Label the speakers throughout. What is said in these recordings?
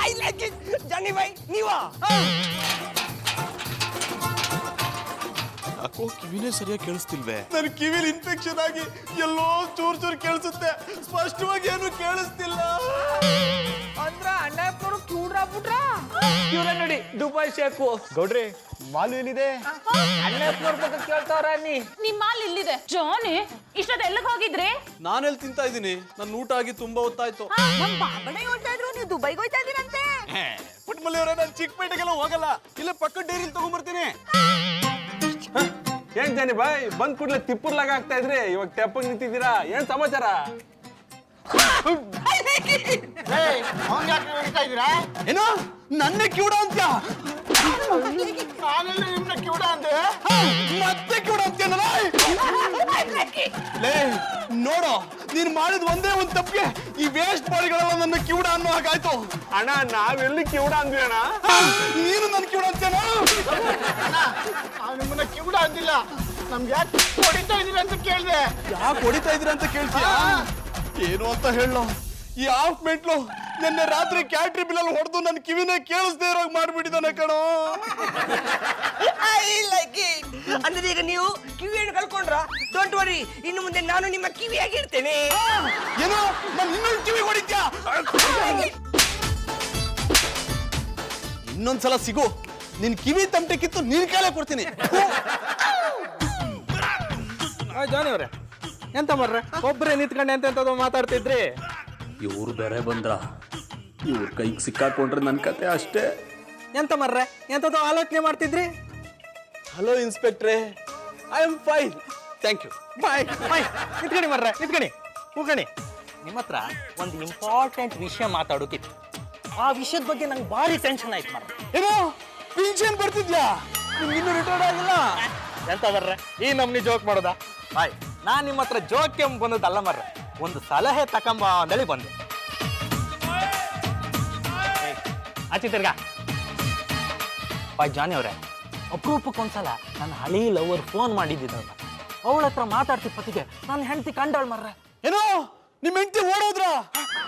Speaker 1: I like it. ಜಾನಿ ಭಾಯ್ ನೀವಾ?
Speaker 2: ಯಾಕೋ ಕಿವಿನೇ ಸರಿಯಾಗಿ ಕೇಳಿಸ್ತಿಲ್ವೇ?
Speaker 3: ನನ್ನ ಕಿವಿಲಿ ಇನ್ಫೆಕ್ಷನ್ ಆಗಿ ಎಲ್ಲೋ ಚೂರ್ ಚೂರ್ ಕೇಳಿಸುತ್ತೆ, ಸ್ಪಷ್ಟವಾಗಿ ಏನು ಕೇಳಿಸ್ತಿಲ್ಲ.
Speaker 1: ಅಂದ್ರ ಅಣ್ಣಪ್ಪರು ಕ್ಯೂಡ್ರಾಗ್ಬಿಟ್ರ? ಇವ್ರ ನೋಡಿ ದುಬೈ ಶೇಕು.
Speaker 3: ಗೌಡ್ರಿ ಮಾಲು ಏನಿದೆ?
Speaker 1: ಅಣ್ಣಪ್ಪನವ್ರ ಬಗ್ಗೆ ಕೇಳ್ತಾವ್ರ ನೀ.
Speaker 4: ನಿಮ್ ಮಾಲ್ ಇಲ್ಲಿದೆ. ಜಾನಿ ಇಷ್ಟೊತ್ತು ಎಲ್ಲಿಗೆ ಹೋಗಿದ್ರಿ?
Speaker 2: ನಾನೆಲ್ಲಿ ತಿಂತಾ ಇದ್ದೀನಿ, ನನ್ನ ಊಟ ಆಗಿ ತುಂಬಾ ಹೊತ್ತಾಯ್ತು.
Speaker 4: ನಮ್ ಬಾಬಣ್ಣ ಹೇಳ್ತಾ ಇದ್ರು ನೀವು ದುಬೈಗೆ ಹೋಗ್ತಾ ಇದೀರಂತೆ.
Speaker 3: ಪುಟ್ಮಲ್ಲಿ ಅವರೇ, ನಾನು ಚಿಕ್ಕಪೇಟೆಗೆಲ್ಲ ಹೋಗಲ್ಲ, ಇಲ್ಲೇ ಪಕ್ಕದ ಡೈರಿಲಿ ತಗೊಂಡ್ಬರ್ತೀನಿ.
Speaker 5: ಏನ್ ಜಾನಿ ಬಾಯ್, ಬಂದ್ ಕೂಡ್ಲೆ ತಿಪ್ಪುರ್ಲಾಗ ಆಗ್ತಾ ಇದ್ರಿ, ಇವಾಗ ತೆಪ್ಪಗ್ ನಿಂತಿದ್ದೀರಾ, ಏನ್ ಸಮಾಚಾರ?
Speaker 2: ಏನೋ ನನ್ನೇ ಕಿವುಡ ಅಂತ? ಮತ್ತೆ ಕಿವುಡ ಅಂತೀಯಲ್ಲ? ಲೇ ನೋಡೋ, ನೀನ್ ಮಾಡಿದ ಒಂದೇ ಒಂದ್ ತಪ್ಪಿಗೆ ಈ ವೇಸ್ಟ್ ಬಾಡಿಗಳೆಲ್ಲ ನನ್ನ ಕಿವುಡ ಅನ್ನೋ ಹಾಗಾಯ್ತು.
Speaker 5: ಅಣ್ಣ ನಾವೆಲ್ಲಿ ಕಿವುಡ ಅಂದ್ವಿ ಅಣ್ಣ?
Speaker 2: ನೀನು ನನ್ನ ಕಿವುಡ ಅಂತೇನ?
Speaker 3: ನಿಮ್ಮನ್ನ ಕಿವುಡ ಅಂದಿಲ್ಲ, ನಮ್ಗೆ ಯಾಕೆ ಹೊಡಿತಾ ಇದೀರ ಅಂತ ಕೇಳಿದೆ.
Speaker 2: ಯಾಕೆ ಹೊಡಿತಾ ಇದ್ದೀರ ಅಂತ ಕೇಳ್ತೀಯ? ಏನು ಅಂತ ಹೇಳೋ, ಈ ಹಾಫ್ ಮೆಂಟ್ಲು ನಿನ್ನೆ ರಾತ್ರಿ ಕ್ಯಾಟ್ರಿ ಬಿಲ್ಲಲ್ಲಿ ಹೊಡೆದು ನನ್ನ ಕಿವಿನೇ ಕೇಳಿಸ್ದೇ ಇರೋಗ್ ಮಾಡ್ಬಿಟ್ಟಿದ್ದಾನೆ ಕಣೋ.
Speaker 1: I like it. ಅಂದ್ರೆ ಈಗ ನೀವು ಕಿವಿಯನ್ನು ಕಳ್ಕೊಂಡ್ರ? ಡೋಂಟ್ ವರಿ, ಇನ್ನು ಮುಂದೆ ನಾನು ನಿಮ್ಮ ಕಿವಿಯಾಗಿರ್ತೇನೆ.
Speaker 2: ಏನೋ ನಾನು ಇನ್ನೊಂದು ಕಿವಿ ಹೊಡಿತ್ಯಾ? ಇನ್ನೊಂದ್ಸಲ ಸಿಗು, ನಿನ್ ಕಿವಿ ತಮಟೆ ಕಿತ್ತು ನೀನ್ ಕಾಲೇ ಕೊಡ್ತೀನಿ.
Speaker 5: ಜಾನಿ ಅವ್ರೆ, ಎಂತ ಮಾಡ್ರೆ ಒಬ್ಬರೇ ನಿಂತ್ಕೊಂಡು ಎಂತೆಂತದೋ ಮಾತಾಡ್ತಿದ್ರಿ?
Speaker 6: ಇವ್ರು ಬೇರೆ ಬಂದ್ರ, ಇವ್ರ ಕೈಗೆ ಸಿಕ್ಕಾಕೊಂಡ್ರೆ ನನ್ನ ಕತೆ ಅಷ್ಟೇ.
Speaker 5: ಎಂತ ಮಾಡ್ರೆ ಎಂತದೋ ಆಲೋಚನೆ ಮಾಡ್ತಿದ್ರಿ?
Speaker 2: ಹಲೋ ಇನ್ಸ್ಪೆಕ್ಟ್ರೆ, I am fine, thank you.
Speaker 5: Bye bye, ನಿಂತ್ಕಣಿ ಮಾಡ್ರೆ, ನಿಂತ್ಕಣಿ ಕೂಕಣಿ. ನಿಮ್ಮ ಹತ್ರ ಒಂದು ಇಂಪಾರ್ಟೆಂಟ್ ವಿಷಯ ಮಾತಾಡೋಕಿತ್ತು. ಆ ವಿಷಯದ ಬಗ್ಗೆ ನಂಗೆ ಭಾರಿ ಟೆನ್ಷನ್ ಆಯ್ತು ಮಾರ್ರೆ.
Speaker 2: ಏನೋ ಪಿನ್ಷನ್ ಬರ್ತಿದ್ಯಾ? ಇನ್ನು ರಿಟೈರ್ಡ್ ಆಗಿಲ್ಲ?
Speaker 5: ಎಂತ ಬರ್ರೆ ಈ ನಮ್ನಿ ಜೋಕ್ ಮಾಡೋದ? ಬಾಯ್, ನಾನ್ ನಿಮ್ಮ ಹತ್ರ ಜೋಕ್ಗೆ ಬಂದದ್ದಲ್ಲ ಮರ್ರೆ, ಒಂದು ಸಲಹೆ ತಕಂಬ ಅಂದೇಳಿ ಬಂದೆ. ಆಚೆ ತಿರ್ಗಾ. ಬಾಯ್ ಜಾನಿ ಅವ್ರೆ, ಅಪರೂಪಕ್ಕೊಂದ್ಸಲ ನನ್ನ ಹಳಿ ಲವರ್ ಫೋನ್ ಮಾಡಿದ್ದಿದ್ದಲ್ಲ, ಅವಳ ಹತ್ರ ಮಾತಾಡ್ತಿ ಪತಿಗೆ ನನ್ನ ಹೆಂಡತಿ ಕಂಡಾಳ್ ಮರ್ರೆ.
Speaker 2: ಏನೋ ನಿಮ್ ಹೆಂಡತಿ ಓಡೋದ್ರ?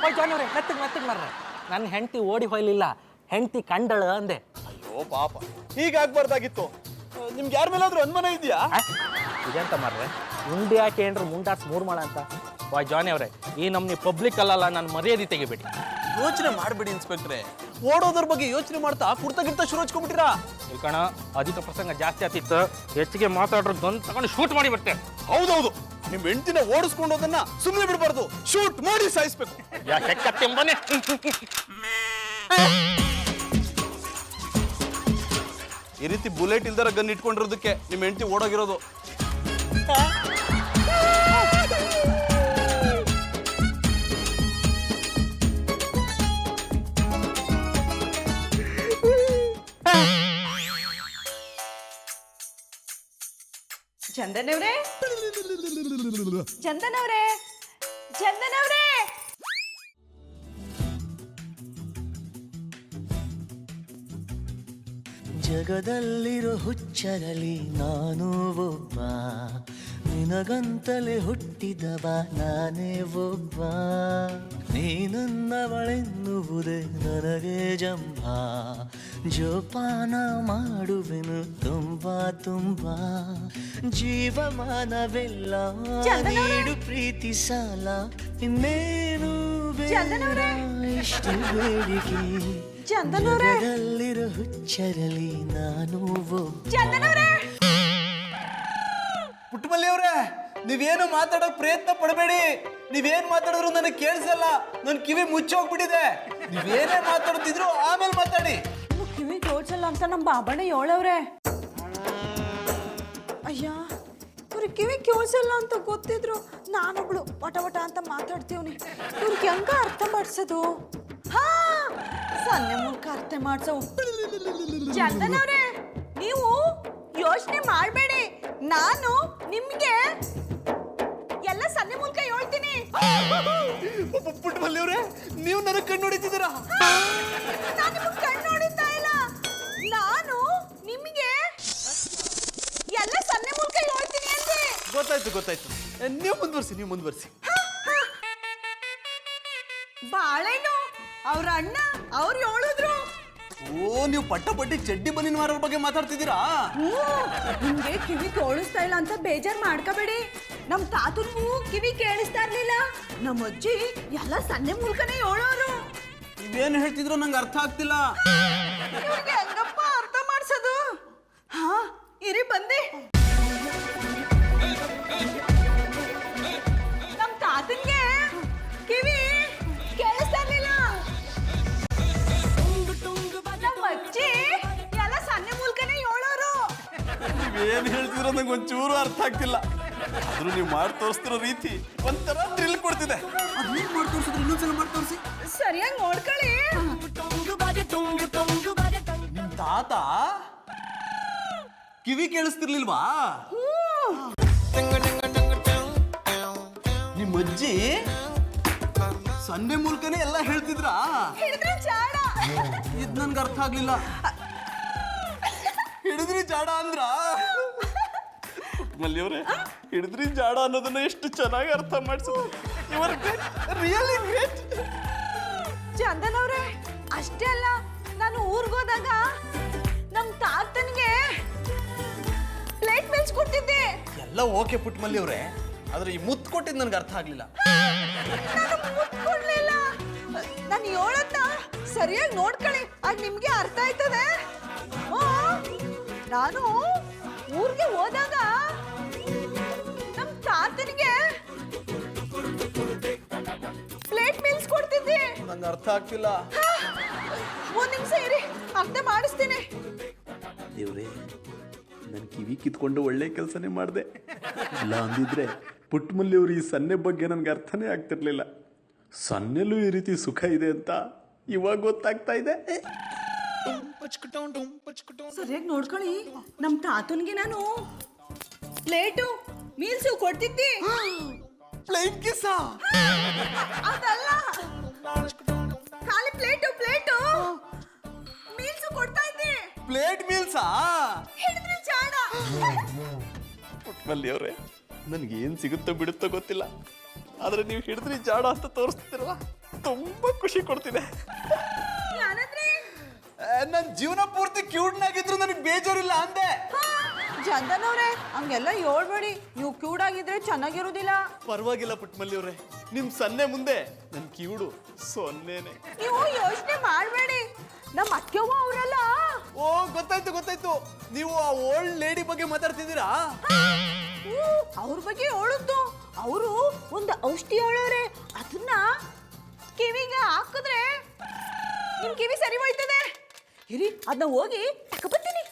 Speaker 5: ಬಾಯ್ ಜಾನಿ ಅವ್ರೆ, ಮೆತ್ತಗ್ ಮರ್ರೆ, ನನ್ನ ಹೆಂಡತಿ ಓಡಿ ಹೋಯ್ಲಿಲ್ಲ, ಹೆಂಡತಿ ಕಂಡಳ ಅಂದೆ.
Speaker 2: ಅಯ್ಯೋ ಪಾಪ, ಹೀಗಾಗ್ಬಾರ್ದಾಗಿತ್ತು. ನಿಮ್ಗೆ ಯಾರ ಮೇಲಾದ್ರೂ ಅನುಮಾನ ಇದೆಯಾ?
Speaker 5: ಇದೆಂತ ಮಾರ್ರೆ, ಉಂಡಿ ಯಾಕೆ ಏನ್ರ ಮುಂಡಾಸ್ ಮೂರ್ ಮಾಡ ಅಂತ? ಬಾಯ್ ಜಾನಿ ಅವ್ರೆ, ಈ ನಮ್ನಿ ಪಬ್ಲಿಕ್ ಅಲ್ಲಲ್ಲ, ನಾನು ಮರ್ಯಾದೆ ತೆಗಿಬೇಡಿ.
Speaker 2: ಯೋಚನೆ ಮಾಡ್ಬೇಡಿ ಇನ್ಸ್ಪೆಕ್ಟ್ರೆ, ಓಡೋದ್ರ ಬಗ್ಗೆ ಯೋಚನೆ ಮಾಡ್ತಾ ಕುರ್ತಾಗಿರ್ತಾ ಶುರು ಹಚ್ಕೊಂಡ್ಬಿಟ್ಟಿರಾ?
Speaker 5: ಇಲ್ಕಣ, ಅಧಿಕ ಪ್ರಸಂಗ ಜಾಸ್ತಿ ಆತಿತ್ತು, ಹೆಚ್ಚಿಗೆ ಮಾತಾಡ್ರು ಬಂದು ತಗೊಂಡು ಶೂಟ್ ಮಾಡಿ ಬರ್ತೇನೆ.
Speaker 2: ಹೌದೌದು, ನಿಮ್ ಹೆಂಡತಿನ ಓಡಿಸ್ಕೊಂಡೋದನ್ನ ಸುಮ್ಮನೆ ಬಿಡಬಾರ್ದು, ಶೂಟ್ ಮಾಡಿ ಸಾಯಿಸ್ಬೇಕು.
Speaker 5: ಯಾಕೆಂಬನೆ
Speaker 2: ಈ ರೀತಿ ಬುಲೆಟ್ ಇಲ್ದರ ಗನ್ ಇಟ್ಕೊಂಡಿರೋದಕ್ಕೆ ನಿಮ್ ಹೆಂಡತಿ ಓಡೋಗಿರೋದು.
Speaker 4: ಚಂದನವ್ರೆ, ಚಂದನವ್ರೆ, ಚಂದನವ್ರೆ.
Speaker 7: ಜಗದಲ್ಲಿರೋ ಹುಚ್ಚರಲಿ ನಾನು ಒಬ್ಬ, ನಿನಗಂತಲೇ ಹುಟ್ಟಿದವ ನಾನೇ ಒಬ್ಬ, ನೀನನ್ನವಳೆನ್ನುವುದೇ ನನಗೆ ಜಂಭ, ಜೋಪಾನ ಮಾಡುವೆನು ತುಂಬಾ ತುಂಬಾ, ಜೀವಮಾನವೆಲ್ಲ ನೀಡು ಪ್ರೀತಿ ಸಾಲ, ಇನ್ನೇನು ಬೇಡ ಇಷ್ಟು ಬೇಡಿಕೆ, ಜಗದಲ್ಲಿರೋ ಹುಚ್ಚರಲಿ ನಾನು ಒಬ್ಬ.
Speaker 2: ಪುಟ್ಟಮಲ್ಲಿ ಅವ್ರೆ, ನೀವೇನು ಮಾತಾಡೋಕ್ ಪ್ರಯತ್ನ ಪಡಬೇಡಿ. ನೀವೇನ್ ಮಾತಾಡಿದ್ರು ನನಗೆ ಕೇಳಿಸಲ್ಲ, ನನ್ ಕಿವಿ ಮುಚ್ಚೋಗ್ಬಿಟ್ಟಿದೆ. ನೀವೇನೇ ಮಾತಾಡ್ತಿದ್ರು ಆಮೇಲೆ ಮಾತಾಡಿ.
Speaker 4: ಕಿವಿ ತೋರ್ಸಲ್ಲ ಅಂತ ನಮ್ಮ ಬಾಬಣ್ಣ ಹೇಳವ್ರೆ. ಅಯ್ಯ, ಇವ್ರಿಗೆ ಕಿವಿ ಕೇಳಿಸಲ್ಲ ಅಂತ ಗೊತ್ತಿದ್ರು ನಾನೊಬ್ಳು ವಟ ವಟ ಅಂತ ಮಾತಾಡ್ತೀವ್ನಿ. ಇವ್ರಿಗೆ ಹೆಂಗ ಅರ್ಥ ಮಾಡ್ಸೋದು? ಹಾ, ಸನ್ನೆ ಮೂಲಕ ಅರ್ಥ ಮಾಡ್ಸೋ. ಚಂದನವ್ರೆ, ನೀವು ಯೋಚನೆ ಮಾಡಬೇಡಿ, ನಾನು ನಿಮ್ಗೆ ಎಲ್ಲ ಸನ್ನೆ ಮೂಲಕ ಹೇಳ್ತೀನಿ.
Speaker 2: ಪುಟ್ಟಮಲ್ಲಿ ಅವ್ರೆ, ನೀವು ನನಗೆ ಕಣ್ಣು ಹೊಡಿತಿದ್ದೀರಾ?
Speaker 4: ನಾನು ನಿಮಗೆ ಕಣ್ಣು ಹೊಡಿತಾ ಇಲ್ಲ, ನಾನು ನಿಮಗೆ ಎಲ್ಲ ಸನ್ನೆ ಮೂಲಕ ಹೇಳ್ತೀನಿ ಅಂದೆ.
Speaker 2: ಗೊತ್ತಾಯ್ತು ನೀವು ಮುಂದುವರ್ಸಿ
Speaker 4: ಬಾಳೆನು ಅವ್ರ ಅಣ್ಣ ಅವ್ರು ಹೇಳಿದ್ರು.
Speaker 2: ಓ ನೀವು ಪಟ್ಟಿ ಚಡ್ಡಿ ಬನ್ನಿನ ಮಾರೋರ ಬಗ್ಗೆ ಮಾತಾಡ್ತಿದ್ದೀರಾ?
Speaker 4: ನಿಮ್ಗೆ ಕಿವಿ ಕೇಳಿಸ್ತಾ ಇಲ್ಲ ಅಂತ ಬೇಜಾರ್ ಮಾಡ್ಕೋಬೇಡಿ. ನಮ್ ತಾತನ್ಗೂ ಕಿವಿ ಕೇಳಿಸ್ತಾ ಇರ್ಲಿಲ್ಲ. ನಮ್ಮ ಅಜ್ಜಿ ಎಲ್ಲ ಸನ್ನೆ ಮೂಲಕನೇ ಹೇಳೋರು.
Speaker 2: ನೀವೇನು ಹೇಳ್ತಿದ್ರೋ ನಂಗೆ ಅರ್ಥ ಆಗ್ತಿಲ್ಲ.
Speaker 4: ಇವ್ರಿಗೆ ಹೆಂಗಪ್ಪ ಅರ್ಥ ಮಾಡ್ಸೋದು? ಹಾ ಇರಿ ಬಂದೆ. ನಮ್ ತಾತನ್ಗೆ ಕಿವಿ ಕೇಳಿಸ್ತಾ ಇರ್ಲಿಲ್ಲ. ನಮ್ಮ ಅಜ್ಜಿ ಎಲ್ಲ ಸನ್ನೆ ಮೂಲಕನೇ ಹೇಳೋರು.
Speaker 3: ನೀವೇನು ಹೇಳ್ತಿದ್ರೋ ನಂಗೆ ಒಂಚೂರು ಅರ್ಥ ಆಗ್ತಿಲ್ಲ. ಆದ್ರೂ ನೀವು ಮಾಡಿ ತೋರಿಸ್ತಿರೋ ರೀತಿ ಒಂಥರ ಥ್ರಿಲ್ ಕೊಡ್ತಿದೆ.
Speaker 2: ಅದನ್ನ ಮಾಡಿ ತೋರಿಸಿದ್ರೆ ಇನ್ನೊಂದ್ಸಲ ಮಾಡಿ ತೋರಿಸಿ.
Speaker 4: ಸರಿಯಾಗಿ ನೋಡ್ಕೊಳ್ಳಿ.
Speaker 2: ನಿಮ್ ತಾತ ಕಿವಿ ಕೇಳಿಸ್ತಿರ್ಲಿಲ್ವಾ? ನಿಮ್ ಅಜ್ಜಿ ಸನ್ನೆ ಮೂಲಕನೇ ಎಲ್ಲ ಹೇಳ್ತಿದ್ರಾ?
Speaker 4: ಹಿಡಿದ್ರೆ ಜಾಡ.
Speaker 2: ಇದ್ ನನ್ಗೆ ಅರ್ಥ ಆಗ್ಲಿಲ್ಲ. ಹಿಡಿದ್ರಿ ಜಾಡ ಅಂದ್ರ?
Speaker 3: ಮಲ್ಲಿಯವ್ರೆ, ಹಿಡಿದ್ರಿ ಜಾಡ ಅನ್ನೋದನ್ನ ಎಷ್ಟು ಚೆನ್ನಾಗಿ ಅರ್ಥ ಮಾಡಿಸಿದ್ರು. ಇವರ್ ರಿಯಲಿ ಗ್ರೇಟ್.
Speaker 4: ಚಂದನ್ ಅವ್ರೆ, ಅಷ್ಟೇ ಅಲ್ಲ, ನಾನು ಊರ್ಗೋದಾಗ ನಮ್ ತಾತನ್ಗೆ ಪ್ಲೇಟ್ ಮೆಲ್ಸ್ಕೊಟ್ಟಿದ್ದೆ.
Speaker 2: ಎಲ್ಲ ಓಕೆ ಪುಟ್ಮಲ್ಲಿ ಅವ್ರೆ, ಆದ್ರೆ ಈ ಮುತ್ತು ಕೊಟ್ಟಿದ್ ನನ್ಗೆ ಅರ್ಥ ಆಗ್ಲಿಲ್ಲ.
Speaker 4: ನಾನು ಮುತ್ತು ಕೊಡ್ಲಿಲ್ಲ. ನಾನು ಹೇಳದ್ನ ಸರಿಯಾಗಿ ನೋಡ್ಕೊಳ್ಳಿ, ಆಗ ನಿಮ್ಗೆ ಅರ್ಥ ಆಯ್ತದೆ. ನಾನು ಊರ್ಗೆ ಹೋದಾಗ ನಮ್ ತಾತನಿಗೆ ಪ್ಲೇಟ್ ಮೀಲ್ಸ್ ಕೊಡ್ತಿದ್ದೆ.
Speaker 2: ನಂಗೆ ಅರ್ಥ ಆಗ್ತಿಲ್ಲ.
Speaker 4: ಒಂದ್ ನಿಮಿಷ ಇರಿ, ಅರ್ಥ ಮಾಡಿಸ್ತೀನಿ.
Speaker 6: ದೇವ್ರೆ, ನನ್ನ ಕಿವಿ ಕಿತ್ಕೊಂಡು ಒಳ್ಳೆ ಕೆಲಸನೇ ಮಾಡಿದೆ. ಇಲ್ಲ ಅಂದಿದ್ರೆ ಪುಟ್ಟಮಲ್ಲಿಯವರು ಈ ಸನ್ನೆ ಬಗ್ಗೆ ನನಗೆ ಅರ್ಥನೇ ಆಗ್ತಿರ್ಲಿಲ್ಲ. ಸನ್ನೆಲ್ಲೂ ಈ ರೀತಿ ಸುಖ ಇದೆ ಅಂತ ಇವಾಗ ಗೊತ್ತಾಗ್ತಾ ಇದೆ.
Speaker 4: ಸರಿಯಾಗಿ ನೋಡ್ಕೊಳ್ಳಿ, ನಮ್ ತಾತನ್ಗೆ ನಾನು ಪ್ಲೇಟು ಮೀಲ್ಸು ಕೊಡ್ತಿದ್ದೆ.
Speaker 2: ಪ್ಲೇನ್ ಕಿಸ?
Speaker 4: ಅದಲ್ಲ, ಖಾಲಿ ಪ್ಲೇಟು ಮೀಲ್ಸು ಕೊಡ್ತಾ ಇದ್ದೆ.
Speaker 2: ಪ್ಲೇಟ್ ಮೀಲ್ಸಾ?
Speaker 4: ಹಿಡಿದ್ರೆ ಜಾಡ.
Speaker 3: ಪುಟ್ಟಮಲ್ಲಿಯವ್ರೆ, ನನ್ಗೆ ಏನ್ ಸಿಗುತ್ತೋ ಬಿಡುತ್ತೋ ಗೊತ್ತಿಲ್ಲ, ಆದ್ರೆ ನೀವು ಹಿಡಿದ್ರಿ ಜಾಡ ಅಂತ ತೋರಿಸ್ತಿರಲ್ಲ, ತುಂಬಾ ಖುಷಿ ಕೊಡ್ತಿದೆ.
Speaker 4: ಯಾನಂದ್ರೆ
Speaker 2: ನನ್ ಜೀವನ ಪೂರ್ತಿ ಕ್ಯೂಡ್ನಾಗಿದ್ರು ನನಗೆ ಬೇಜಾರಿಲ್ಲ ಅಂದೆ.
Speaker 4: ಚಂದನ್ ಅವ್ರೆ, ಹಂಗೆಲ್ಲ ಹೇಳ್ಬೇಡಿ. ನೀವು ಕ್ಯೂಡ್ ಆಗಿದ್ರೆ ಚೆನ್ನಾಗಿರೋದಿಲ್ಲ.
Speaker 3: ಪರವಾಗಿಲ್ಲ ಪುಟ್ಟಮಲ್ಲಿಯವ್ರೆ, ನಿಮ್ ಸನ್ನೆ ಮುಂದೆ ನನ್ ಕಿವುಡು ಸೊನ್ನೆನೆ.
Speaker 4: ನೀವು ಯೋಚನೆ ಮಾಡಬೇಡಿ. ನಮ್ಮ ಅಕ್ಕವ್ವ ಅವರಲ್ಲ.
Speaker 2: ಓ ಗೊತ್ತಾಯ್ತು, ನೀವು ಆ ಓಲ್ಡ್ ಲೇಡಿ ಬಗ್ಗೆ ಮಾತಾಡ್ತಿದ್ದೀರಾ?
Speaker 4: ಅವ್ರ ಬಗ್ಗೆ ಹೇಳುದು. ಅವರು ಒಂದು ಔಷಧಿ ಹೇಳೋರೆ, ಅದನ್ನ ಕಿವಿಗೆ ಹಾಕಿದ್ರೆ ನಿಮ್ ಕಿವಿ ಸರಿ ಹೋಯ್ತದೆ. ಇರಿ, ಅದನ್ನ ಹೋಗಿ ತಗೊಬತ್ತೀನಿ.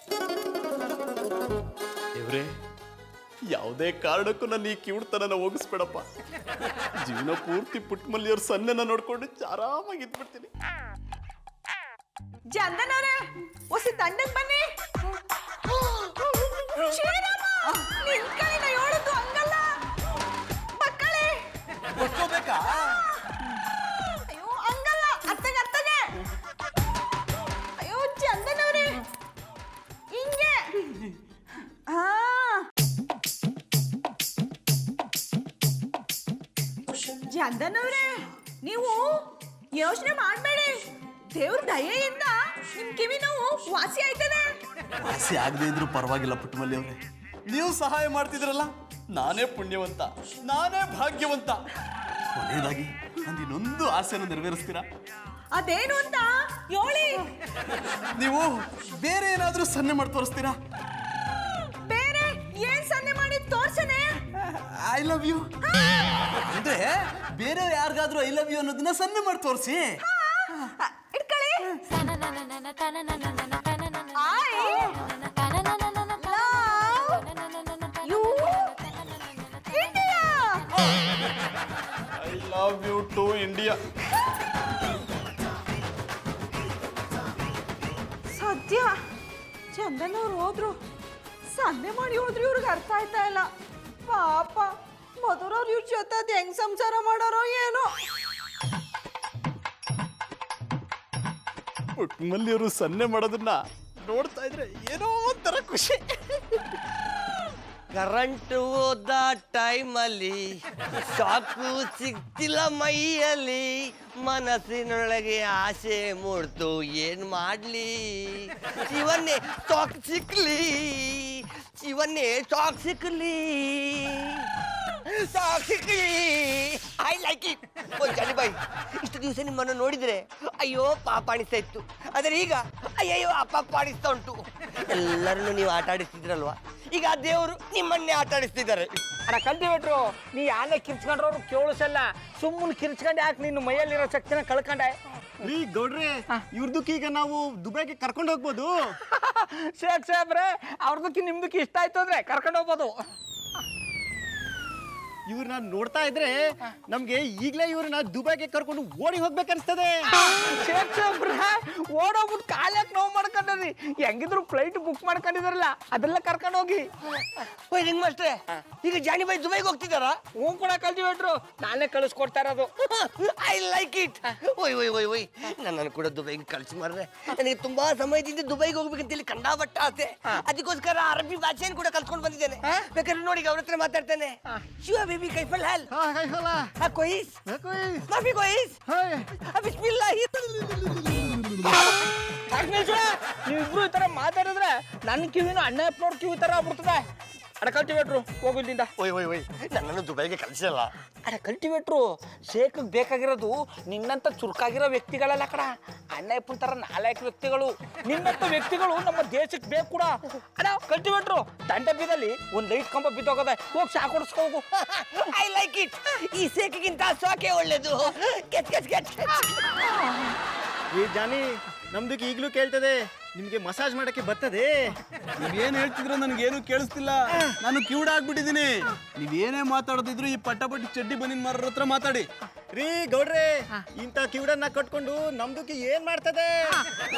Speaker 3: ದೇವ್ರೆ, ಯಾವುದೇ ಕಾರಣಕ್ಕೂ ನನ್ನ ಈ ಕಿವುಡ್ತನ ಹೋಗಿಸ್ಬೇಡಪ್ಪ. ಜೀವನ ಪೂರ್ತಿ ಪುಟ್ಟಮಲ್ಲಿಯವ್ರ ಸನ್ನೆನ ನೋಡ್ಕೊಂಡು ಆರಾಮಾಗಿ ಇದ್ಬಿಡ್ತೀನಿ.
Speaker 4: ಚಂದನ್ ಅವರೇ, ಹೊಸ ತಂಡಕ್ ಬನ್ನಿ. ನಿಂತ್ಕೊಳ್ಳಿ, ನಾ ಹೇಳುದು ಹಂಗಲ್ಲ. ಮಕ್ಕಳೇ,
Speaker 2: ಗೊತ್ಕೋಬೇಕಾ?
Speaker 4: ಅಯ್ಯೋ ಹಂಗಲ್ಲ, ಅತ್ತಗೆ. ಅಯ್ಯೋ ಚಂದನ್ ಅವರೇ, ಹಿಂಗೆ. ಚಂದನ್ ಅವರೇ, ನೀವು ಯೋಚನೆ ಮಾಡಬೇಡಿ. ದೇವ್ರ ದಯೆಯಿಂದ ನಿಮ್ ಕಿವಿ ನೋವು ವಾಸಿ ಆಯ್ತದೆ.
Speaker 2: ವಾಸಿ ಆಗದೆ ಇದ್ರು ಪರವಾಗಿಲ್ಲ ಪುಟ್ಟಮಲ್ಲಿ ಅವ್ರೆ, ನೀವು ಸಹಾಯ ಮಾಡ್ತಿದ್ರಲ್ಲ, ನಾನೇ ಪುಣ್ಯವಂತ, ನಾನೇ ಭಾಗ್ಯವಂತ. ಕೊನೆಯದಾಗಿ ನಂದು ಇನ್ನೊಂದು ಆಸೆಯನ್ನು ನೆರವೇರಿಸ್ತೀರಾ?
Speaker 4: ಅದೇನು ಅಂತ ಹೇಳಿ.
Speaker 2: ನೀವು ಬೇರೆ ಏನಾದ್ರೂ ಸನ್ನೆ ಮಾಡಿ ತೋರಿಸ್ತೀರಾ?
Speaker 4: ಬೇರೆ ಏನ್ ಸನ್ನೆ ಮಾಡಿ ತೋರ್ಸನೆ?
Speaker 2: ಐ ಲವ್ ಯು ಅಂದ್ರೆ ಬೇರೆ ಯಾರಿಗಾದ್ರೂ ಐ ಲವ್ ಯು ಅನ್ನೋದನ್ನ ಸನ್ನೆ ಮಾಡಿ ತೋರಿಸಿ.
Speaker 4: ಇಟ್ಕೊಳ್ಳಿ.
Speaker 3: I love you to India.
Speaker 4: ಸದ್ಯ ಚಂದನ್ ಅವ್ರು ಹೋದ್ರು, ಸನ್ನೆ ಮಾಡಿ ಹೋದ್ರು. ಇವ್ರಿಗೆ ಅರ್ಥ ಆಯ್ತಾ ಇಲ್ಲ ಪಾಪ. ಮಧುರವ್ರು ಇವ್ರ ಜೊತೆ ಅದು ಹೆಂಗ್ ಸಂಸಾರ ಮಾಡೋರೋ ಏನೋ.
Speaker 3: ಪುಟ್ಟಮಲ್ಲಿಯವರು ಸನ್ನೆ ಮಾಡೋದನ್ನ ನೋಡ್ತಾ ಇದ್ರೆ ಏನೋ ಒಂಥರ ಖುಷಿ.
Speaker 1: ಕರೆಂಟ್ ಹೋದ ಟೈಮಲ್ಲಿ ಸಾಕು ಸಿಗ್ತಿಲ್ಲ ಮೈಯಲ್ಲಿ ಮನಸ್ಸಿನೊಳಗೆ ಆಸೆ ಮೂಡ್ತು ಏನ್ ಮಾಡ್ಲಿ ಶಿವನ್ನೇ ಸಾಕ್ ಸಿಕ್ಲಿ ಶಿವನ್ನೇ ಸಾಕ್ ಸಿಕ್ಲಿ ಐ ಲೈಕ್ ಇಟ್. ಓ ಜಾನಿಬಾಯಿ, ಇಷ್ಟು ದಿವಸ ನಿಮ್ಮನ್ನು ನೋಡಿದ್ರೆ ಅಯ್ಯೋ ಪಾಪ ಅನಿಸ್ತಾ ಇತ್ತು, ಆದರೆ ಈಗ ಅಯ್ಯಯ್ಯೋ ಅಪ್ಪ ಅನಿಸ್ತಾ ಉಂಟು. ಎಲ್ಲರನ್ನು ನೀವು ಆಟ ಆಡಿಸ್ತಿದ್ರಲ್ವಾ, ಈಗ ದೇವರು ನಿಮ್ಮನ್ನೇ ಆಟ ಆಡಿಸ್ತಿದ್ದಾರೆ.
Speaker 5: ಅಣ್ಣ ಕಲ್ತಿಬಿಟ್ರು, ನೀ ಯಾನೇ ಕಿರ್ಚ್ಕೊಂಡ್ರವ್ರು ಕೇಳಿಸಲ್ಲ. ಸುಮ್ಮನೆ ಕಿರ್ಚ್ಕೊಂಡು ಯಾಕೆ ನಿನ್ನ ಮೈಯಲ್ಲಿರೋ ಶಕ್ತಿನ ಕಳ್ಕೊಂಡೆ?
Speaker 3: ರೀ ಗೌಡ್ರೆ, ಇವ್ರದಕ್ಕೆ ಈಗ ನಾವು ದುಬೈಗೆ ಕರ್ಕೊಂಡು ಹೋಗ್ಬೋದು.
Speaker 5: ಶೇಖ್ ಸಾಹೇಬ್ರೆ, ಅವ್ರದಕ್ಕೆ ನಿಮ್ದಕ್ಕೆ ಇಷ್ಟ ಆಯ್ತು ಅಂದ್ರೆ ಕರ್ಕೊಂಡು ಹೋಗ್ಬೋದು.
Speaker 3: ಇವ್ರನ್ನ ನೋಡ್ತಾ ಇದ್ರೆ ನಮ್ಗೆ ಈಗಲೇ ಇವ್ರನ್ನ ದುಬೈಗೆ ಕರ್ಕೊಂಡು ಓಡಿ ಹೋಗ್ಬೇಕನ್ಸ್ತದೆ.
Speaker 5: ಶೇಖ್ ಸಾಹೇಬ್ರೆ, ಓಡೋಗ್ಬಿಟ್ಟು ಕಾಲಕ್ಕೆ ನೋವು ಮಾಡ್ಕೊಂಡ್ರಿ. ಹೆಂಗಿದ್ರು ಫ್ಲೈಟ್ ಬುಕ್ ಮಾಡ್ಕೊಂಡಿದಾರಲ್ಲ, ಅದೆಲ್ಲ ಕರ್ಕೊಂಡು ಹೋಗಿ.
Speaker 1: ಓಯ್ ರಿಂಗ್ ಮಾಸ್ಟ್ರೆ, ಈಗ ಜಾನಿಬಾಯಿ ದುಬೈಗೆ ಹೋಗ್ತಿದ್ದಾರಾ?
Speaker 5: ಹ್ಞೂ ಕೂಡ ಕಲ್ತಿಬಿಟ್ರು, ನಾನೇ ಕಳಿಸ್ಕೊಡ್ತಾ ಇರೋದು.
Speaker 1: I like it. ಓಯ್ ಓಯ್ ಓಯ್ ಓಯ್, ನನ್ನನ್ನು ಕೂಡ ದುಬೈಗೆ ಕಳಿಸಿ ಮಾರ್ರೆ. ನನಗೆ ತುಂಬಾ ಸಮಯದಿಂದ ದುಬೈಗೆ ಹೋಗ್ಬೇಕಂತೇಳಿ ಕಂಡಾಬಟ್ಟ ಆಸೆ. ಅದಕ್ಕೋಸ್ಕರ ಅರಬ್ಬಿ ಭಾಷೆಯನ್ನು ಕೂಡ ಕಲ್ತ್ಕೊಂಡು ಬಂದಿದ್ದೇನೆ. ಬೇಕಾದ್ರೆ ನೋಡಿ ಅವ್ರ ಹತ್ರ ಮಾತಾಡ್ತೇನೆ. ಶಿವ ಬೇಬಿ ಕೈಫಲ್ ಹಾಲ್ कोइस माफी कोइस बिस्मिल्लाह.
Speaker 5: ನೀವಿಬ್ರು ಈ ತರ ಮಾತಾಡಿದ್ರೆ ನನ್ನ ಕಿವಿನ ಅಣ್ಣಪ್ಪನವ್ರ ಕಿವಿ ತರ ಆಗ್ಬಿಡ್ತದೆ. ಅಡ ಕಲ್ಟಿವೇಟ್ರು, ಹೋಗು ಇಲ್ಲಿಂದ.
Speaker 1: ಓಯ್ ಓಯ್ ಓಯ್, ನನ್ನನ್ನು ದುಬೈಗೆ ಕಳಿಸಲ್ಲ.
Speaker 5: ಅಡ ಕಲ್ಟಿವೇಟ್ರು, ಶೇಖಗ್ ಬೇಕಾಗಿರೋದು ನಿನ್ನಂತ ಚುರುಕಾಗಿರೋ ವ್ಯಕ್ತಿಗಳಲ್ಲ ಕಡ, ಅಣ್ಣಪ್ಪನ ತರ ನಾಲ್ಕು ವ್ಯಕ್ತಿಗಳು. ನಿನ್ನಂತ ವ್ಯಕ್ತಿಗಳು ನಮ್ಮ ದೇಶಕ್ಕೆ ಬೇಕು ಕೂಡ. ಅಡ ಕಲ್ಟಿವೇಟ್ರು, ದಂಡಬಿದಲ್ಲಿ ಒಂದ್ ಲೈಟ್ ಕಂಬ ಬಿದ್ದೋಗದೆ, ಹೋಗಿ ಶಾಕ್ ಹೊಡಿಸ್ಕೋಗು.
Speaker 1: I like it. ಈ ಸೇಕಿಗಿಂತ ಸೋಕೆ ಒಳ್ಳೇದು. ಕೆಚ್ ಕೆಚ್ ಕೆಚ್.
Speaker 3: ಈ ಜಾನಿ, ನಮ್ದಕ್ಕೆ ಈಗಲೂ ಕೇಳ್ತದೆ, ನಿಮ್ಗೆ ಮಸಾಜ್ ಮಾಡಕ್ಕೆ ಬರ್ತದೆ?
Speaker 2: ನೀವೇನ್ ಹೇಳ್ತಿದ್ರು ನನಗೇನು ಕೇಳಿಸ್ತಿಲ್ಲ. ನಾನು ಕಿವುಡ ಆಗ್ಬಿಟ್ಟಿದ್ದೀನಿ. ನೀವೇನೇ ಮಾತಾಡೋದಿದ್ರು ಈ ಪಟ್ಟಾಪಟ್ಟಿ ಚಡ್ಡಿ ಬನ್ನಿನ ಮಾರರ ಹತ್ರ ಮಾತಾಡಿ.
Speaker 3: ರೀ ಗೌಡ್ರೆ, ಇಂಥ ಕಿವಿಡನ್ನ ಕಟ್ಕೊಂಡು ನಮ್ದಕ್ಕೆ ಏನ್ ಮಾಡ್ತದೆ?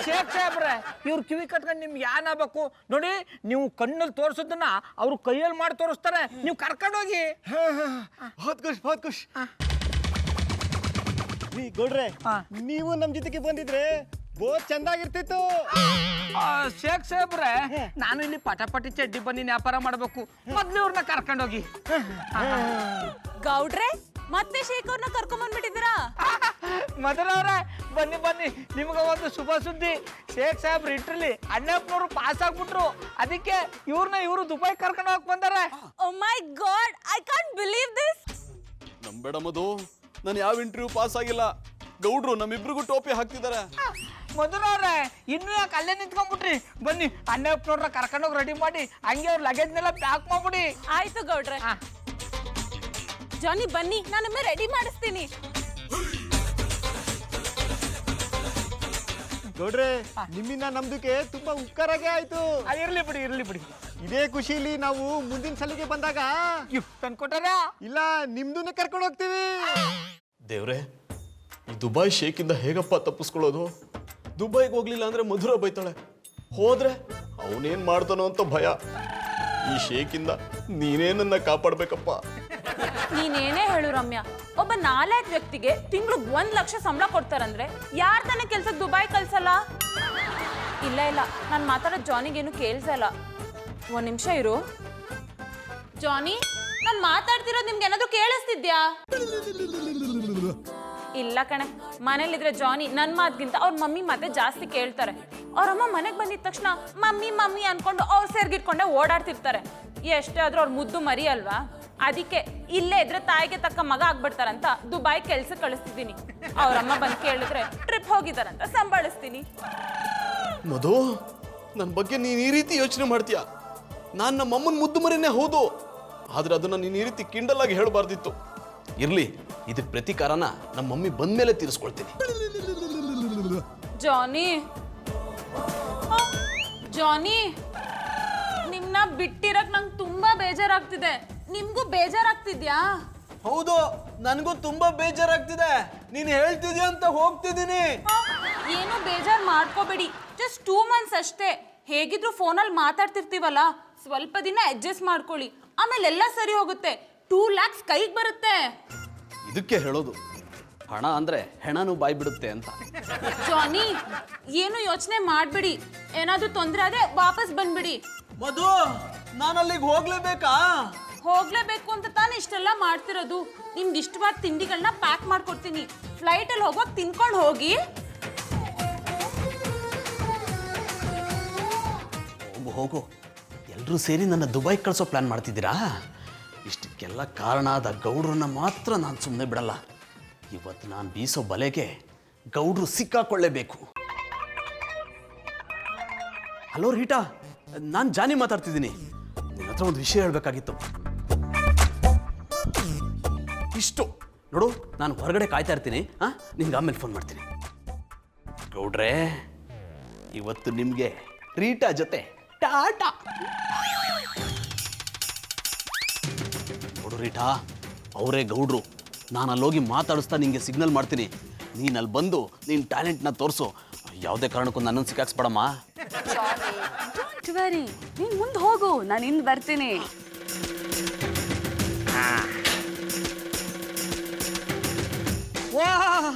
Speaker 5: ಶೇಖ್ ಸಾಹೇಬ್ರೆ, ಇವ್ರ ಕಿವಿ ಕಟ್ಕೊಂಡು ನಿಮ್ಗೆ ಯಾನ್ ಆಗ್ಬೇಕು ನೋಡಿ. ನೀವು ಕಣ್ಣಲ್ಲಿ ತೋರಿಸೋದನ್ನ ಅವ್ರು ಕೈಯಲ್ಲಿ ಮಾಡಿ ತೋರಿಸ್ತಾರೆ, ನೀವು ಕರ್ಕೊಂಡೋಗಿ.
Speaker 3: ಬಹುತ್ ಖುಷ್. ರೀ ಗೌಡ್ರೆ, ನೀವು ನಮ್ ಜೊತೆಗೆ ಬಂದಿದ್ರೆ ಬಹುತ್ ಚಂದಾಗಿರ್ತಿತ್ತು.
Speaker 5: ಶೇಖ್ ಸಾಹೇಬ್ರೆ, ನಾನು ಇಲ್ಲಿ ಪಟಾಪಟಿ ಚಡ್ಡಿ ಬನ್ನಿ ವ್ಯಾಪಾರ ಮಾಡ್ಬೇಕು, ಮೊದ್ಲು ಇವ್ರನ್ನ ಕರ್ಕೊಂಡೋಗಿ.
Speaker 4: ಗೌಡ್ರೆ, ಮತ್ತೆ ಶೇಖ್ ಅವ್ರನ್ನ ಕರ್ಕೊಂಡ್ ಬಂದ್ಬಿಟ್ಟಿದ್ದೀರಾ?
Speaker 5: ಮದರವ್ರೆ, ಬನ್ನಿ ಬನ್ನಿ, ನಿಮ್ಗೆ ಒಂದು ಶುಭ ಸುದ್ದಿ. ಶೇಖ್ ಸಾಹೇಬ್ರು ಇಟ್ರಲ್ಲಿ ಅಣ್ಣಪ್ಪನವ್ರು ಪಾಸ್ ಆಗ್ಬಿಟ್ರು, ಅದಕ್ಕೆ ಇವ್ರು ದುಬೈ ಕರ್ಕೊಂಡು ಹೋಗಿ ಬಂದಾರೆ.
Speaker 4: Oh my god, I can't believe this.
Speaker 3: ನಂಬೇಡ ಮಧು, ನಾನು ಯಾವ ಇಂಟರ್ವ್ಯೂ ಪಾಸ್ ಆಗಿಲ್ಲ. ಗೌಡ್ರು ನಮ್ಮಿಬ್ರಿಗೂ ಟೋಪಿ ಹಾಕ್ತಿದ್ದಾರೆ.
Speaker 5: ಮಧುರವ್ರೆ, ಇನ್ನೂ ಯಾಕೆ ಅಲ್ಲೇ ನಿಂತ್ಕೊಂಡ್ಬಿಟ್ರಿ? ಬನ್ನಿ, ಅಣ್ಣಪ್ಪನವ್ರನ್ನ ಕರ್ಕೊಂಡೋಗಿ ರೆಡಿ ಮಾಡಿ, ಹಂಗೆ ಅವ್ರ ಲಗೇಜ್ನೆಲ್ಲ ಪ್ಯಾಕ್ ಮಾಡ್ಬಿಡಿ.
Speaker 4: ಆಯ್ತು ಗೌಡ್ರೆ. ಜಾನಿ ಬನ್ನಿ, ನಾನು ರೆಡಿ ಮಾಡಿಸ್ತೀನಿ.
Speaker 3: ಗೌಡ್ರೆ, ನಿಮ್ಮಿಂದ ನಮ್ದಕ್ಕೆ ತುಂಬಾ ಉಪಕಾರಾಗೆ ಆಯ್ತು.
Speaker 5: ಇರ್ಲಿ ಬಿಡಿ.
Speaker 3: ಇದೇ ಖುಷಿಲಿ ನಾವು ಮುಂದಿನ ಸಲಿಗೆ ಬಂದಾಗ
Speaker 5: ಗಿಫ್ಟ್ ತಂದ್ಕೊಟ್ಟಾರ
Speaker 3: ಇಲ್ಲ ನಿಮ್ದನ್ನ ಕರ್ಕೊಂಡು ಹೋಗ್ತೀವಿ. ದೇವ್ರೆ, ಈ ದುಬೈ ಶೇಕಿಂದ ಹೇಗಪ್ಪ ತಪ್ಪಿಸ್ಕೊಳ್ಳೋದು? ದುಬೈಗೆ ಹೋಗ್ಲಿಲ್ಲ ಅಂದ್ರೆ ಮಧುರ ಬೈತಾಳೆ, ಹೋದ್ರೆ ಅವನೇನ್ ಮಾಡ್ತಾನೋ ಅಂತ ಭಯ. ಈ ಶೇಕಿಂದ ನೀನೇ ನನ್ನ ಕಾಪಾಡ್ಬೇಕಪ್ಪ.
Speaker 4: ನೀನೇನೇ ಹೇಳು ರಮ್ಯಾ, ಒಬ್ಬ 4 ವ್ಯಕ್ತಿಗೆ ತಿಂಗ್ಳಿಗೆ 1 ಲಕ್ಷ ಸಂಬಳ ಕೊಡ್ತಾರಂದ್ರೆ ಯಾರ್ ತಾನೇ ಕೆಲ್ಸಕ್ಕೆ ದುಬೈ ಕಳ್ಸಲ್ಲ? ಇಲ್ಲ ನಾನು ಮಾತಾಡೋದು ಜಾನಿಗೇನು ಕೇಳ್ಸಲ್ಲ. 1 ನಿಮಿಷ ಇರು. ಜಾನಿ, ನಾನು ಮಾತಾಡ್ತಿರೋದು ನಿಮ್ಗೆ ಏನಾದ್ರು ಕೇಳಿಸ್ತಿದ್ಯಾ? ಇಲ್ಲ ಕಣೆ, ಮನೇಲಿದ್ರೆ ಜಾನಿ ನನ್ನ ಮಾತಿಗಿಂತ ಅವ್ರ ಮಮ್ಮಿ ಮಾತೆ ಜಾಸ್ತಿ ಕೇಳ್ತಾರೆ. ಅವ್ರಮ್ಮ ಮನೆಗೆ ಬಂದಿದ ತಕ್ಷಣ ಮಮ್ಮಿ ಅನ್ಕೊಂಡು ಅವ್ರು ಸೇರ್ಗಿಟ್ಕೊಂಡೆ ಓಡಾಡ್ತಿರ್ತಾರೆ. ಎಷ್ಟೇ ಆದ್ರೂ ಅವ್ರ ಮುದ್ದು ಮರಿ ಅಲ್ವಾ, ಅದಕ್ಕೆ ಇಲ್ಲೇ ಇದ್ರೆ ತಾಯಿಗೆ ತಕ್ಕ ಮಗ ಆಗ್ಬಿಡ್ತಾರಂತ ದುಬೈ ಕೆಲ್ಸ ಕಳಿಸ್ತಿದ್ದೀನಿ. ಅವ್ರಮ್ಮ ಬಂದು ಕೇಳಿದ್ರೆ ಟ್ರಿಪ್ ಹೋಗಿದಾರಂತ ಸಂಭಾಳಿಸ್ತೀನಿ.
Speaker 3: ಮಧು, ನನ್ನ ಬಗ್ಗೆ ನೀನ್ ಈ ರೀತಿ ಯೋಚನೆ ಮಾಡ್ತೀಯ? ನಾನು ನಮ್ಮಮ್ಮನ ಮುದ್ದು ಮರಿನೇ ಹೌದು, ಆದ್ರೆ ಅದನ್ನ ನೀನ್ ಈ ರೀತಿ ಕಿಂಡಲ್ ಆಗಿ ಹೇಳಬಾರ್ದಿತ್ತು. ಇರ್ಲಿ, ಇದಕ್ಕೆ ಪ್ರತಿಕಾರನ ನಮ್ಮ ಮಮ್ಮಿ ಬಂದ್ಮೇಲೆ ತೀರಿಸ್ಕೊಳ್ತೀನಿ.
Speaker 4: ಜಾನಿ, ನಿಮ್ನ ಬಿಟ್ಟಿರಕ್ ನಂಗೆ ತುಂಬಾ ಬೇಜಾರಾಗ್ತಿದೆ. ನಿಮ್ಗೂ ಬೇಜಾರಾಗ್ತಿದ್ಯಾ?
Speaker 2: ಹೌದು, ನನಗೂ ತುಂಬಾ ಬೇಜಾರಾಗ್ತಿದೆ. ನೀನು ಹೇಳ್ತಿದ್ಯಾ ಅಂತ ಹೋಗ್ತಿದ್ದೀನಿ.
Speaker 4: ಏನು ಬೇಜಾರ್ ಮಾಡ್ಕೋಬೇಡಿ, ಜಸ್ಟ್ 2 ಮಂತ್ಸ್ ಅಷ್ಟೇ. ಹೇಗಿದ್ರು ಫೋನಲ್ಲಿ ಮಾತಾಡ್ತಿರ್ತೀವಲ್ಲ, ಸ್ವಲ್ಪ ದಿನ ಅಡ್ಜಸ್ಟ್ ಮಾಡ್ಕೊಳ್ಳಿ, ಆಮೇಲೆ ಎಲ್ಲ ಸರಿ ಹೋಗುತ್ತೆ. 2 lakhs ಕೈಗೆ ಬರುತ್ತೆ.
Speaker 3: ಇದಕ್ಕೆ ಹೇಳೋದು, ಹಣ ಅಂದ್ರೆ ಹೆಣನು ಬಾಯ್ ಬಿಡುತ್ತೆ ಅಂತ.
Speaker 4: ಜಾನಿ, ಏನು ಯೋಚನೆ ಮಾಡ್ಬಿಡಿ. ಏನಾದ್ರೂ ತೊಂದರೆ ಆದ್ರೆ ವಾಪಸ್ ಬಂದ್ಬಿಡಿ.
Speaker 2: ಮಧು, ನಾನು ಅಲ್ಲಿಗೆ ಹೋಗ್ಲೇಬೇಕಾ?
Speaker 4: ಹೋಗ್ಲೇಬೇಕು ಅಂತ ತಾನೇ ಇಷ್ಟೆಲ್ಲ ಮಾಡ್ತಿರೋದು. ನಿಮ್ಗೆ ಇಷ್ಟವಾದ ತಿಂಡಿಗಳನ್ನ ಪ್ಯಾಕ್ ಮಾಡ್ಕೊಡ್ತೀನಿ. ಫ್ಲೈಟಲ್ಲಿ ಹೋಗುವಾಗ ತಿನ್ಕೊಂಡು ಹೋಗಿ.
Speaker 3: ಹೋಗು ಹೋಗು, ಎಲ್ಲರೂ ಸೇರಿ ನನ್ನ ದುಬೈ ಕಳಿಸೋ ಪ್ಲ್ಯಾನ್ ಮಾಡ್ತಿದ್ದೀರಾ? ಇಷ್ಟಕ್ಕೆಲ್ಲ ಕಾರಣ ಆದ ಗೌಡ್ರನ್ನ ಮಾತ್ರ ನಾನು ಸುಮ್ಮನೆ ಬಿಡಲ್ಲ. ಇವತ್ತು ನಾನು ಬೀಸೋ ಬಲೆಗೆ ಗೌಡ್ರು ಸಿಕ್ಕಾಕೊಳ್ಳೇಬೇಕು. ಹಲೋ ರೀಟಾ, ನಾನು ಜಾನಿ ಮಾತಾಡ್ತಿದ್ದೀನಿ. ನಿನ್ನ ಹತ್ರ ಒಂದು ವಿಷಯ ಹೇಳಬೇಕಾಗಿತ್ತು. ಇಷ್ಟು ನೋಡು, ನಾನು ಹೊರಗಡೆ ಕಾಯ್ತಾ ಇರ್ತೀನಿ. ನಿನ್ಗೆ ಆಮೇಲೆ ಫೋನ್ ಮಾಡ್ತೀನಿ. ಗೌಡ್ರೆ, ಇವತ್ತು ನಿಮಗೆ ರೀಟಾ ಜೊತೆ ಟಾಟಾ. ನೋಡು ರೀಟಾ, ಅವರೇ ಗೌಡ್ರು. ನಾನು ಅಲ್ಲೋಗಿ ಮಾತಾಡಿಸ್ತಾ ನಿಂಗೆ ಸಿಗ್ನಲ್ ಮಾಡ್ತೀನಿ. ನೀನು ಅಲ್ಲಿ ಬಂದು ನಿನ್ನ ಟ್ಯಾಲೆಂಟ್ನ ತೋರಿಸು. ಯಾವುದೇ ಕಾರಣಕ್ಕೂ ನನ್ನನ್ನು ಸಿಕ್ಕಾಕ್ಸ್ಬೇಡಮ್ಮ.
Speaker 4: ಡೋಂಟ್ ವರಿ, ನೀನು ಮುಂದೆ ಹೋಗು, ನಾನು ಹಿಂದೆ ಬರ್ತೀನಿ.
Speaker 5: ವಾ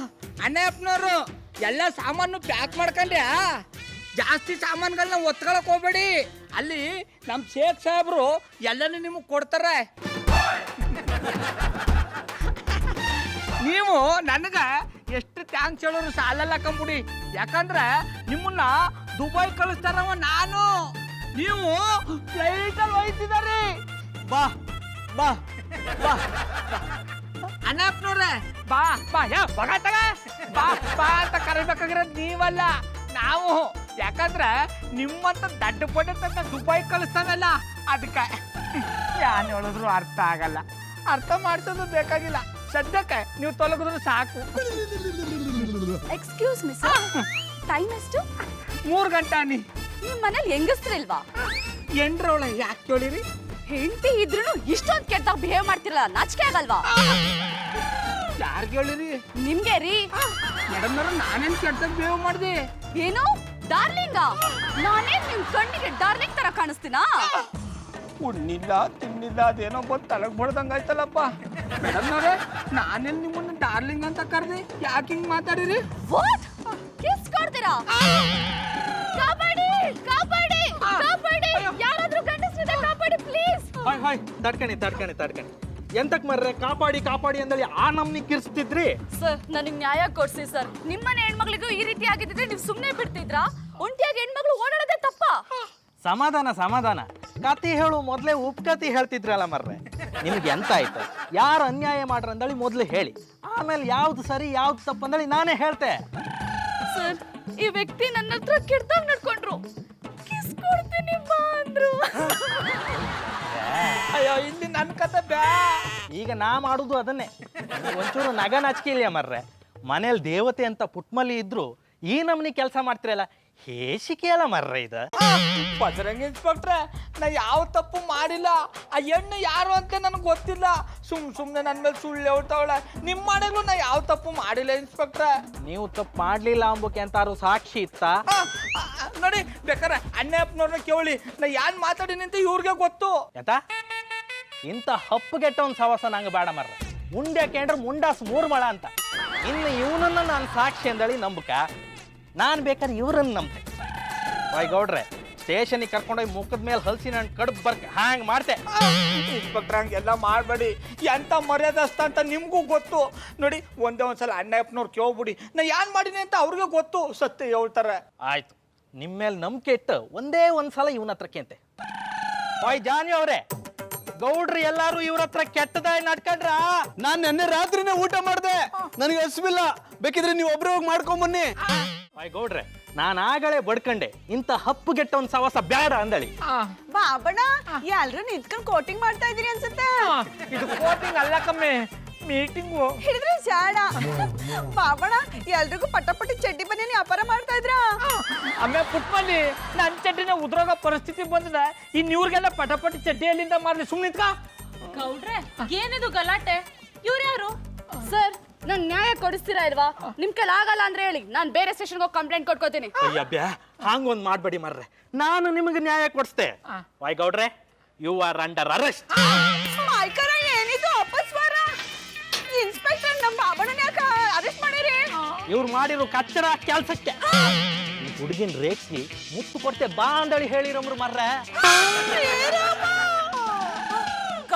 Speaker 5: ಅಣ್ಣಪ್ಪನವರು ಎಲ್ಲ ಸಾಮಾನು ಪ್ಯಾಕ್ ಮಾಡ್ಕೊಂಡ್ಯಾ? ಜಾಸ್ತಿ ಸಾಮಾನುಗಳನ್ನ ಒತ್ಕೊಳಕ್ ಹೋಗ್ಬೇಡಿ. ಅಲ್ಲಿ ನಮ್ಮ ಶೇಖ್ ಸಾಹೇಬ್ರು ಎಲ್ಲನೂ ನಿಮಗೆ ಕೊಡ್ತಾರೆ. ನೀವು ನನಗೆ ಎಷ್ಟು ಥ್ಯಾಂಕ್ಸ್ ಹೇಳೋರು ಸಾಲಲ್ಲ ಕಂಬಿಡಿ. ಯಾಕಂದ್ರೆ ನಿಮ್ಮನ್ನ ದುಬೈ ಕಳಿಸ್ತಾರವ ನಾನು, ನೀವು ಫ್ಲೈಟಲ್ಲಿ ಹೋಯ್ತಿದಾರಿ.
Speaker 2: ಬಾ ಬಾ ಬಾ.
Speaker 5: ಅಣ್ಣಪ್ಪನವ್ರೆ ಬಾ ಬಾ, ಬಗ ತಗ ಬಾ ಬಾ ಅಂತ ಕರಿಬೇಕಾಗಿರೋದು ನೀವಲ್ಲ, ನಾವು. ಯಾಕಂದ್ರೆ ನಿಮ್ಮಂತ ದಡ್ಡ ಪಡ್ಡ ದುಬೈ ಕಳಿಸ್ತಾನಲ್ಲ, ಅದಕ್ಕೆ ಯಾನ್ ಹೇಳಿದ್ರು ಅರ್ಥ ಆಗಲ್ಲ. ಅರ್ಥ ಮಾಡ್ಸೋದು ಬೇಕಾಗಿಲ್ಲ. ಸದ್ಯಕ್ಕೆ ನೀವು ತೊಲಗಿದ್ರು ಸಾಕು.
Speaker 4: ಎಕ್ಸ್ಕ್ಯೂಸ್ ಮಿ ಸರ್, ಟೈಮ್ ಎಷ್ಟು?
Speaker 5: 3 ಗಂಟೆ ನೀ.
Speaker 4: ನಿಮ್ಮ ಮನೇಲಿ ಹೆಂಗಸ್ರಿಲ್ವಾ?
Speaker 5: ಎಂಡ್ರವಳೆ ಯಾಕೆ ಕೇಳಿರಿ?
Speaker 4: ಹೆಂಡತಿ ಇದ್ರೂ ಇಷ್ಟೊಂದು ಕೆಟ್ಟಾಗ ಬಿಹೇವ್ ಮಾಡ್ತಿರಲ್ಲ, ನಾಚಿಕೆ ಆಗಲ್ವಾ?
Speaker 5: ಯಾರಿಗೆ ಹೇಳಿರಿ?
Speaker 4: ನಿಮ್ಗೆ ರೀ.
Speaker 5: ಮೇಡಮ್ ನಾನೇನ್ ಕೆಟ್ಟದಾಗ ಬಿಹೇವ್ ಮಾಡಿದೆ?
Speaker 4: ಏನು ಡಾರ್ಲಿಂಗ? ನಾನೇ ನಿಮ್ ಕಣ್ಣಿಗೆ ಡಾರ್ಲಿಂಗ್ ತರ ಕಾಣಿಸ್ತೀನಾ?
Speaker 5: ಉಣ್ಣಿಲ್ಲ ತಿನ್ನಿಲ್ಲ ಅದೇನೋ ಬಂದು ತಲೆಗೆ ಬಡ್ದಂಗ ಆಯ್ತಲ್ಲಪ್ಪ. ಮೇಡಮ್ನವ್ರೆ, ನಾನೇನ್ ನಿಮ್ಮನ್ನ ಡಾರ್ಲಿಂಗ್ ಅಂತ ಕರ್ದೆ? ಯಾಕೆ ಹಿಂಗ್ ಮಾತಾಡಿರಿ?
Speaker 4: ವಾಟ್? ಕಿಸ್ ಕೊಡ್ತೀರಾ? ಕಾಪಾಡಿ ಕಾಪಾಡಿ ಕಾಪಾಡಿ, ಯಾರಾದ್ರೂ ಗಂಡಸ್ರಿದೆ ಕಾಪಾಡಿ ಪ್ಲೀಸ್.
Speaker 8: ಹಾಯ್ ಹಾಯ್, ತಡ್ಕಣಿ ಎಂತಕ್ ಮರ್ರೆ ಕಾಪಾಡಿ ಕಾಪಾಡಿ ಅಂದೇಳಿ ಆ ನಮ್ನಿ ಕಿರ್ಸ್ತಿದ್ರಿ?
Speaker 4: ಸರ್, ನನಗೆ ನ್ಯಾಯ ಕೊಡ್ಸಿ ಸರ್. ನಿಮ್ಮನೆ ಹೆಣ್ಮಕ್ಳಿಗೂ ಈ ರೀತಿ ಆಗಿದ್ರೆ ನೀವು ಸುಮ್ಮನೆ ಬಿಡ್ತಿದ್ರಾ? ಒಂಟಿಯಾಗಿ ಹೆಣ್ಮಕ್ಳು ಓಡಾಡೋದೇ ತಪ್ಪ?
Speaker 8: ಸಮಾಧಾನ. ಕತಿ ಹೇಳು ಮೊದ್ಲೇ ಉಪ್ಕತಿ ಹೇಳ್ತಿದ್ರಲ್ಲ ಮರ್ರೆ. ನಿಮ್ಗೆ ಎಂತ ಆಯ್ತು? ಯಾರು ಅನ್ಯಾಯ ಮಾಡ್ರ ಅಂದೇಳಿ ಮೊದ್ಲು ಹೇಳಿ, ಆಮೇಲೆ ಯಾವ್ದು ಸರಿ ಯಾವ್ದು ತಪ್ಪು ಅಂದೇಳಿ ನಾನೇ ಹೇಳ್ತೆ.
Speaker 4: ಸರ್, ಈ ವ್ಯಕ್ತಿ ನನ್ನ ಹತ್ರ ಕೆಟ್ಟದಾಗ ನಡ್ಕೊಂಡ್ರು. ಕಿಸ್ ಕೊಡ್ತೀನಿ ಬಾ ಅಂದ್ರು.
Speaker 5: ಅಯ್ಯೋ, ಇಲ್ಲಿ ನನ್ನ ಕತೆ ಬ್ಯಾ.
Speaker 8: ಈಗ ನಾ ಮಾಡುದು ಅದನ್ನೇ. ಒಂಚೂರು ನಗ ನಾಚಿಕೆ ಇಲ್ಲ ಮರ್ರೆ. ಮನೇಲಿ ದೇವತೆ ಅಂತ ಪುಟ್ಮಲಿ ಇದ್ರು ಈ ನಮ್ನಿ ಕೆಲಸ ಮಾಡ್ತಿರಲ್ಲ, ಹೇಸಿಕೆ ಅಲ್ಲ ಮರ್ರೆ ಇದು.
Speaker 5: ಬಜರಂಗ ಇನ್ಸ್ಪೆಕ್ಟ್ರೆ, ನಾ ಯಾವ ತಪ್ಪು ಮಾಡಿಲ್ಲ. ಆ ಹೆಣ್ಣು ಯಾರು ಅಂತ ನನಗೆ ಗೊತ್ತಿಲ್ಲ. ಸುಮ್ಮನೆ ನನ್ನ ಮೇಲೆ ಸುಳ್ಳು ಹೇಳ್ತಾವಳೆ. ನಿಮ್ಮ ಮನೆಗೂ ನಾ ಯಾವ ತಪ್ಪು ಮಾಡಿಲ್ಲ ಇನ್ಸ್ಪೆಕ್ಟ್ರೆ.
Speaker 8: ನೀವು ತಪ್ಪು ಮಾಡ್ಲಿಲ್ಲ ಅಂಬಕ್ಕೆ ಅಂತಾರು ಸಾಕ್ಷಿ ಇತ್ತ?
Speaker 5: ನೋಡಿ, ಬೇಕಾರೆ ಅಣ್ಣಪ್ಪನವ್ರನ್ನ ಕೇಳಿ, ನಾ ಯಾನ್ ಮಾತಾಡಿನಿ ಅಂತ ಇವ್ರಿಗೆ ಗೊತ್ತು.
Speaker 8: ಎಂತ ಇಂಥ ಹಪ್ಪುಗೆಟ್ಟ ಒಂದು ಸವಾಸ ನಂಗೆ ಬೇಡ ಮರ್ರೆ. ಮುಂಡೆ ಕೇಂದ್ರ ಮುಂಡಾಸ್ 3 ಮಳ ಅಂತ. ಇನ್ನು ಇವನನ್ನ ನಾನು ಸಾಕ್ಷಿ ಅಂದಳಿ ನಂಬಕ, ನಾನು ಬೇಕಾದ್ರೆ ಇವ್ರನ್ನ ನಂಬ್ತೆ. ಬಾಯ್ ಗೌಡ್ರೆ, ಸ್ಟೇಷನಿಗೆ ಕರ್ಕೊಂಡೋಗಿ ಮುಖದ ಮೇಲೆ ಹಲ್ಸಿ ನಾನು ಕಡ್ಬ್ ಬರ್ಕ ಹ್ಯಾಂಗೆ ಮಾಡ್ತೆ.
Speaker 5: ಇನ್ಸ್ಪೆಕ್ಟ್ರ್ ಹಂಗೆಲ್ಲ ಮಾಡಬೇಡಿ. ಎಂತ ಮರ್ಯಾದಸ್ತ ಅಂತ ನಿಮಗೂ ಗೊತ್ತು. ನೋಡಿ, ಒಂದ್ಸಲ ಅಣ್ಣಪ್ಪನವ್ರು ಕೇಳ್ಬಿಡಿ, ನಾ ಯಾನ್ ಮಾಡೀನಿ ಅಂತ ಅವ್ರಿಗೆ ಗೊತ್ತು. ಸತ್ಯ ಹೇಳ್ತಾರೆ.
Speaker 8: ಆಯ್ತು, ನಿಮ್ಮ ಮೇಲೆ ನಂಬಿಕೆ ಇಟ್ಟು ಒಂದೇ ಒಂದ್ಸಲ ಇವನ ಹತ್ರ ಕೇಂತೆ. ಬಾಯ್ ಜಾನಿ ಅವ್ರೆ, ಗೌಡ್ರಿ ಎಲ್ಲಾರು ಇವ್ರ ಹತ್ರ ಕೆಟ್ಟದಾಗಿ ನಡ್ಕೊಂಡ್ರ?
Speaker 3: ನಾನು ನೆನ್ನೆ ರಾತ್ರಿನೇ ಊಟ ಮಾಡಿದೆ, ನನಗೆ ಹಸಿವಿಲ್ಲ. ಬೇಕಿದ್ರೆ ನೀವು ಒಬ್ರೇ ಹೋಗಿ ಮಾಡ್ಕೊಂಬನ್ನಿ.
Speaker 8: ಬಾಯ್ ಗೌಡ್ರೆ, ನಾನು ಆಗಲೇ ಬಡ್ಕಂಡೆ ಇಂಥ ಹಪ್ಪುಗೆಟ್ಟ ಒಂದು ಸವಾಸ ಬೇಡ ಅಂದಳಿ.
Speaker 4: ಬಾಬಣ್ಣ, ಎಲ್ರು ನಿಂತ್ಕೊಂಡು ಕೋಟಿಂಗ್ ಮಾಡ್ತಾ ಇದೀರಿ ಅನ್ಸುತ್ತೆ.
Speaker 5: ಇದು ಕೋಟಿಂಗ್ ಅಲ್ಲ ಕಮ್ಮಿ, ಮೀಟಿಂಗು.
Speaker 4: ಹಿಡಿದ್ರೆ ಜಾಡ. ಬಾಬಣ್ಣ, ಎಲ್ರಿಗೂ ಪಟಪಟಿ ಚಡ್ಡಿ ಬನ್ನಿ ವ್ಯಾಪಾರ ಮಾಡ್ತಾ ಇದ್ರ?
Speaker 5: ಆಮೇಲೆ ಪುಟ್ಮಲ್ಲಿ ನನ್ನ ಚಡ್ಡಿನ ಉದ್ರೋಗ ಪರಿಸ್ಥಿತಿ ಬಂದಿದೆ. ಇನ್ನು ಇವ್ರಿಗೆಲ್ಲ ಪಟಪಟಿ ಚಡ್ಡಿ ಎಲ್ಲಿಂದ ಮಾಡ್ಲಿ? ಸುಮ್ಮನೆ ನಿಂತ್ಕ.
Speaker 4: ಗೌಡ್ರೆ, ಏನಿದು ಗಲಾಟೆ? ಇವ್ರು ಯಾರು? ಸರ್, ನಾನು ನ್ಯಾಯ ಕೊಡಿಸ್ತೀರಾ ಇಲ್ವಾ? ನಿಮ್ ಕೈಲಿ ಆಗಲ್ಲ ಅಂದ್ರೆ ಹೇಳಿ, ನಾನು ಬೇರೆ ಸ್ಟೇಷನ್ಗೆ ಹೋಗಿ ಕಂಪ್ಲೇಂಟ್ ಕೊಟ್ಕೋತೀನಿ.
Speaker 8: ಅಯ್ಯಬ್ಯಾ, ಹಾಂಗೊಂದು ಮಾಡ್ಬೇಡಿ ಮರ್ರೆ, ನಾನು ನಿಮಗೆ ನ್ಯಾಯ ಕೊಡಿಸ್ತೆ. ಬಾಯ್ ಗೌಡ್ರೆ, ಯು ಆರ್ ಅಂಡರ್ ಅರೆಸ್ಟ್.
Speaker 4: ಏನಿದು ಅಪಸ್ವರ? ಇನ್ಸ್ಪೆಕ್ಟರ್, ನಮ್ಮ ಬಾಬಣ್ಣನ ಯಾಕೆ ಅರೆಸ್ಟ್ ಮಾಡಿರಿ?
Speaker 8: ಇವ್ರು ಮಾಡಿರೋ ಕಚ್ಚರ ಕೆಲ್ಸಕ್ಕೆ ಈ ಹುಡುಗಿನ ರೇಖಿ ಮುತ್ತು ಕೊಡ್ತೆ ಬಾ ಅಂದಳಿ ಹೇಳಿರಮ್ರು ಮರ್ರೆ.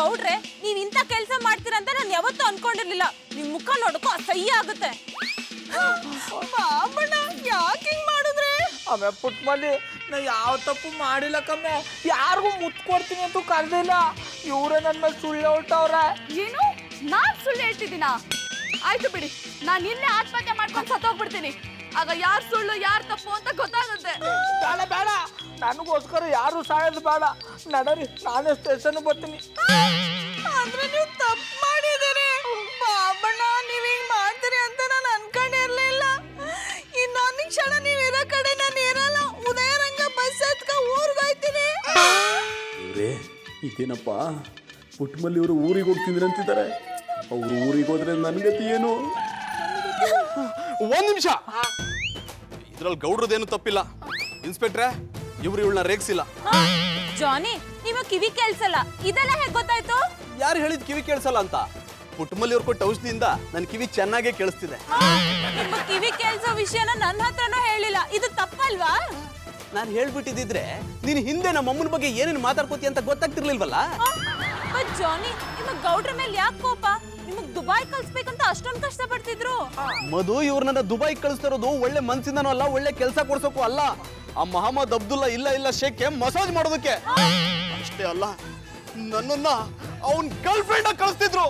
Speaker 4: ಗೌಡ್ರೆ ನೀವ್ ಇಂಥ ಕೆಲಸ ಮಾಡ್ತೀರಾ ಅಂತ ನಾನು ಯಾವತ್ತೂ ಅನ್ಕೊಂಡಿರ್ಲಿಲ್ಲ. ನಿಮ್ ಮುಖ ನೋಡಕ್ಕೂ ಅಸಹ್ಯ ಆಗುತ್ತೆ. ಬಾಬಣ್ಣ ಯಾಕೆ ಹಿಂಗ್ ಮಾಡಿದ್ರೆ?
Speaker 5: ಆಮೆ ಪುಟ್ಮಲ್ಲಿ ನಾ ಯಾವ ತಪ್ಪು ಮಾಡಿಲ್ಲ ಕಮ್ಮೆ, ಯಾರಿಗೂ ಮುತ್ತು ಕೊಡ್ತೀನಿ ಅಂತೂ ಕರೆದಿಲ್ಲ. ಇವ್ರೆ ನನ್ನ ಮೇಲೆ ಸುಳ್ಳು ಹೊರಟವ್ರೆ.
Speaker 4: ಏನು ನಾನ್ ಸುಳ್ಳು ಹೇಳ್ತಿದ್ದೀನಾ? ಆಯ್ತು ಬಿಡಿ, ನಾನು ನಿನ್ನೆ ಆತ್ಮಹತ್ಯೆ ಮಾಡ್ಕೊಂಡು ಸತ್ತೋಗ್ಬಿಡ್ತೀನಿ. ಆಗ ಯಾರು ಸುಳ್ಳು ಯಾರು ತಪ್ಪು ಅಂತ ಗೊತ್ತಾಗುತ್ತೆ.
Speaker 5: ಬೇಡ ಬೇಡ, ನನಗೋಸ್ಕರ ಯಾರು ಸಾಯೋದು ಬೇಡ. ನಡರಿ, ನಾನೇ ಸ್ಟೇಷನ್ ಬರ್ತೀನಿ.
Speaker 4: ಆದ್ರೆ ನೀವು ತಪ್ಪು ಮಾಡಿದ್ದೀರಿ ಬಾಬಣ್ಣ. ನೀವ್ ಹಿಂಗ್ ಮಾಡ್ತೀರಿ ಅಂತ ನಾನು ಅನ್ಕೊಂಡಿರ್ಲಿಲ್ಲ. ಇನ್ನೊಂದು ಕ್ಷಣ ನೀವ್ ಇರೋ ಕಡೆ ನಾನು ಇರಲ್ಲ. ಉದಯರಂಗ ಬಸ್ ಹತ್ಕ ಊರ್ಗೋಯ್ತೀನಿ.
Speaker 6: ಇವ್ರೇ ಇದೇನಪ್ಪ, ಪುಟ್ಟಮಲ್ಲಿ ಇವರು ಊರಿಗೆ ಹೋಗ್ತಿದ್ರು ಅಂತಿದ್ದಾರೆ. ಅವ್ರು ಊರಿಗೆ ಹೋದ್ರೆ ನನ್ನ ಗತಿ ಏನು?
Speaker 3: ಒಂದ್ ನಿಮಿಷ, ಇದ್ರಲ್ಲಿ ಗೌಡ್ರದೇನು ತಪ್ಪಿಲ್ಲ. ಇನ್ಸ್ಪೆಕ್ಟ್ರೆ, ಇವ್ರು ಇವಳನ್ನ ರೇಗ್ಸಿಲ್ಲ.
Speaker 4: ಜಾನಿ, ನಿಮ್ಮ ಕಿವಿ ಕೇಳ್ಸಲ್ಲ, ಇದೆಲ್ಲ ಹೇಗ್ ಗೊತ್ತಾಯ್ತು?
Speaker 3: ಯಾರು ಹೇಳಿದ್ ಕಿವಿ ಕೇಳಿಸಲ್ಲ ಅಂತ? ಪುಟ್ಟಮಲ್ಲಿ ಅವ್ರು ಕೊಟ್ಟ ಔಷಧಿಯಿಂದ ನನ್ನ ಕಿವಿ ಚೆನ್ನಾಗೇ ಕೇಳಿಸ್ತಿದೆ.
Speaker 4: ನಿಮ್ಮ ಕಿವಿ ಕೇಳ್ಸೋ ವಿಷಯನ ನನ್ನ ಹತ್ರನೂ ಹೇಳಿಲ್ಲ. ಇದು ತಪ್ಪಲ್ವಾ?
Speaker 3: ನಾನು ಹೇಳ್ಬಿಟ್ಟಿದ್ರೆ ನೀನು ಹಿಂದೆ ನಮ್ಮ ಅಮ್ಮನ ಬಗ್ಗೆ ಏನೇನು ಮಾತಾಡ್ಕೋತಿ ಅಂತ ಗೊತ್ತಾಗ್ತಿರ್ಲಿಲ್ವಲ್ಲ.
Speaker 4: ಬಟ್ ಜಾನಿ, ನಿಮ್ಮ ಗೌಡ್ರ ಮೇಲೆ ಯಾಕೆ ಕೋಪ? ನಿಮಗ್ ದುಬೈ ಕಳ್ಸ್ಬೇಕಂತ ಅಷ್ಟೊಂದು ಕಷ್ಟ ಪಡ್ತಿದ್ರು.
Speaker 3: ಮಧು ಇವ್ರನ್ನ ದುಬೈ ಕಳಿಸ್ತಿರೋದು ಒಳ್ಳೆ ಮನ್ಸಿಂದನೂ ಅಲ್ಲ, ಒಳ್ಳೆ ಕೆಲಸ ಕೊಡ್ಸೋಕು ಅಲ್ಲ. ಆ ಮೊಹಮ್ಮದ್ ಅಬ್ದುಲ್ಲಾ ಇಲ್ಲ ಶೇಖ್ಗೆ ಮಸಾಜ್ ಮಾಡೋದಕ್ಕೆ ಅಷ್ಟೇ ಅಲ್ಲ, ನನ್ನನ್ನ ಅವನ್ ಗರ್ಲ್ ಫ್ರೆಂಡ್ ಕಳಿಸ್ತಿದ್ರು.